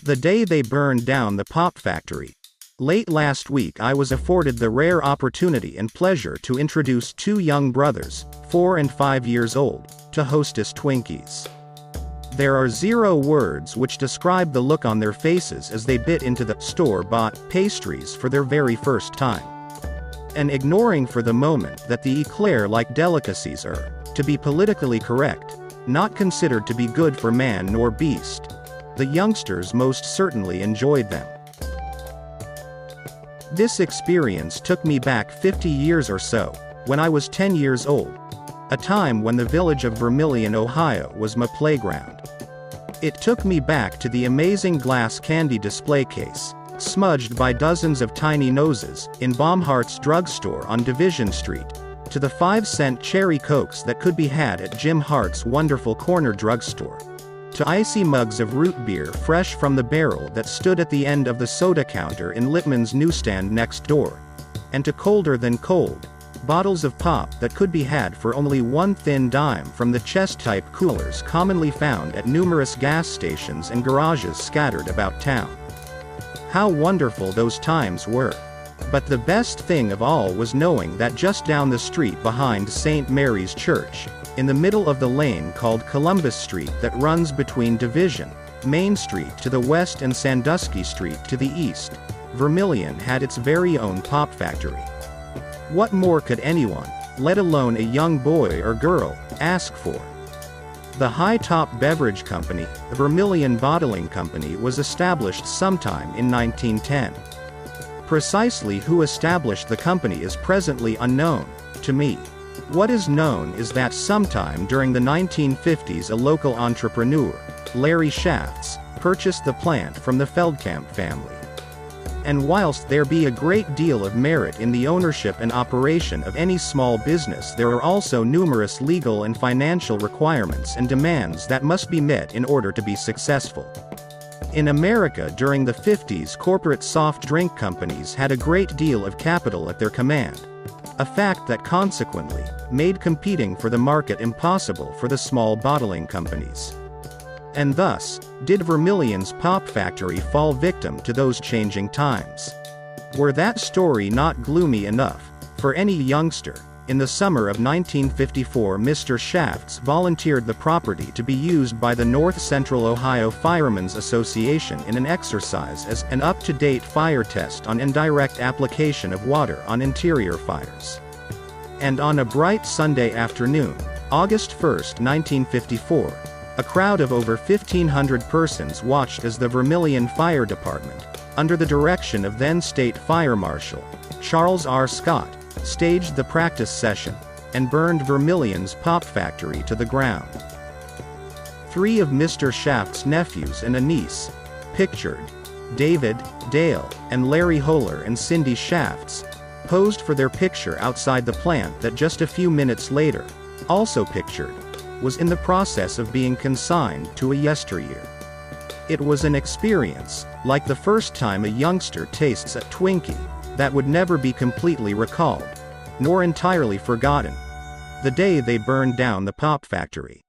The day they burned down the pop factory. Late last week I was afforded the rare opportunity and pleasure to introduce two young brothers, 4 and 5 years old, to Hostess Twinkies. There are 0 words which describe the look on their faces as they bit into the store-bought pastries for their very first time. And ignoring for the moment that the eclair-like delicacies are, to be politically correct, not considered to be good for man nor beast, the youngsters most certainly enjoyed them. This experience took me back 50 years or so, when I was 10 years old, a time when the village of Vermilion, Ohio was my playground. It took me back to the amazing glass candy display case, smudged by dozens of tiny noses, in Baumhart's drugstore on Division Street, to the 5-cent cherry Cokes that could be had at Jim Hart's wonderful corner drugstore, to icy mugs of root beer fresh from the barrel that stood at the end of the soda counter in Littman's newsstand next door, and to colder than cold bottles of pop that could be had for only 1 thin dime from the chest-type coolers commonly found at numerous gas stations and garages scattered about town. How wonderful those times were! But the best thing of all was knowing that just down the street behind St. Mary's Church, in the middle of the lane called Columbus Street that runs between Division, Main Street to the west and Sandusky Street to the east, Vermilion had its very own pop factory. What more could anyone, let alone a young boy or girl, ask for? The high-top beverage company, the Vermilion Bottling Company, was established sometime in 1910. Precisely who established the company is presently unknown, to me. What is known is that sometime during the 1950s a local entrepreneur, Larry Shafts, purchased the plant from the Feldkamp family. And whilst there be a great deal of merit in the ownership and operation of any small business, there are also numerous legal and financial requirements and demands that must be met in order to be successful. In America during the 50s, corporate soft drink companies had a great deal of capital at their command, a fact that consequently made competing for the market impossible for the small bottling companies. And thus, did Vermilion's pop factory fall victim to those changing times. Were that story not gloomy enough for any youngster? In the summer of 1954, Mr. Shafts volunteered the property to be used by the North Central Ohio Firemen's Association in an exercise as an up-to-date fire test on indirect application of water on interior fires. And on a bright Sunday afternoon, August 1, 1954, a crowd of over 1,500 persons watched as the Vermilion Fire Department, under the direction of then State Fire Marshal Charles R. Scott, staged the practice session, and burned Vermilion's pop factory to the ground. 3 of Mr. Shaft's nephews and a niece, pictured, David, Dale, and Larry Holer and Cindy Shafts, posed for their picture outside the plant that just a few minutes later, also pictured, was in the process of being consigned to a yesteryear. It was an experience, like the first time a youngster tastes a Twinkie, that would never be completely recalled, nor entirely forgotten. The day they burned down the pop factory.